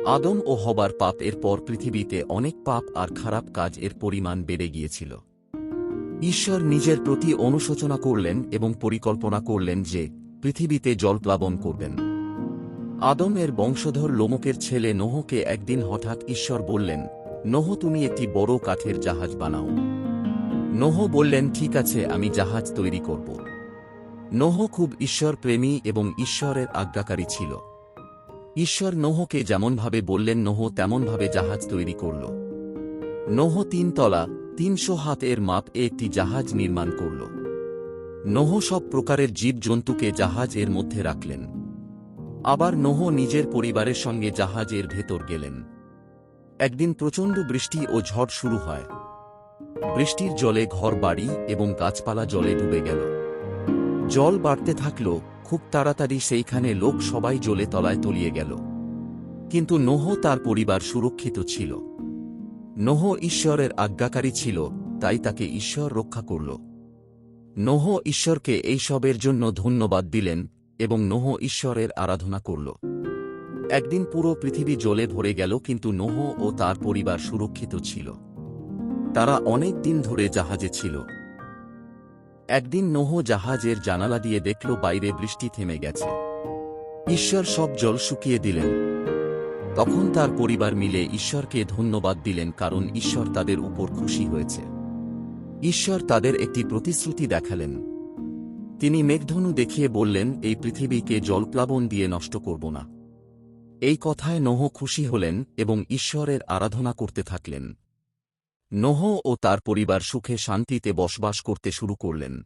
আদম ও হবার পাপ এর পর পৃথিবীতে অনেক পাপ আর খারাপ কাজ এর পরিমাণ বেড়ে গিয়েছিল। ঈশ্বর নিজের প্রতি অনুশোচনা করলেন এবং পরিকল্পনা করলেন যে পৃথিবীতে জলপ্লাবন করবেন। আদম এর বংশধর লোমকের ছেলে নোহকে একদিন হঠাৎ ঈশ্বর বললেন, নোহ, তুমি একটি বড় কাঠের জাহাজ বানাও। নোহ বললেন, ঠিক আছে, আমি জাহাজ তৈরি করব। নোহ খুব ঈশ্বর প্রেমী এবং ঈশ্বরের আজ্ঞাকারী ছিল। ঈশ্বর নোহকে যেমনভাবে বললেন নোহ তেমনভাবে জাহাজ তৈরি করল। নোহ 3 তলা 300 হাত এর মাপ একটি জাহাজ নির্মাণ করল। নোহ সব প্রকারের জীবজন্তুকে জাহাজ এর মধ্যে রাখলেন। আবার নোহ নিজের পরিবারের সঙ্গে জাহাজের ভেতর গেলেন। একদিন প্রচণ্ড বৃষ্টি ও ঝড় শুরু হয়। বৃষ্টির জলে ঘরবাড়ি এবং গাছপালা জলে ডুবে গেল। জল বাড়তে থাকল, খুব তাড়াতাড়ি সেইখানে লোক সবাই জলে তলায় তলিয়ে গেল। কিন্তু নোহ তার পরিবার সুরক্ষিত ছিল। নোহ ঈশ্বরের আজ্ঞাকারী ছিল, তাই তাকে ঈশ্বর রক্ষা করল। নোহ ঈশ্বরকে এইসবের জন্য ধন্যবাদ দিলেন এবং নোহ ঈশ্বরের আরাধনা করল। একদিন পুরো পৃথিবী জলে ভরে গেল, কিন্তু নোহ ও তার পরিবার সুরক্ষিত ছিল। তারা অনেক দিন ধরে জাহাজে ছিল। একদিন নোহ জাহাজের জানালা দিয়ে দেখল বাইরে বৃষ্টি থেমে গেছে। ঈশ্বর সব জল শুকিয়ে দিলেন। তখন তার পরিবার মিলে ঈশ্বরকে ধন্যবাদ দিলেন, কারণ ঈশ্বর তাদের উপর খুশি হয়েছে। ঈশ্বর তাদের একটি প্রতিশ্রুতি দেখালেন। তিনি মেঘধনু দেখিয়ে বললেন, এই পৃথিবীকে জলপ্লাবন দিয়ে নষ্ট করব না। এই কথায় নোহ খুশি হলেন এবং ঈশ্বরের আরাধনা করতে থাকলেন। নোহ ও তার পরিবার সুখে শান্তিতে বসবাস করতে শুরু করলেন।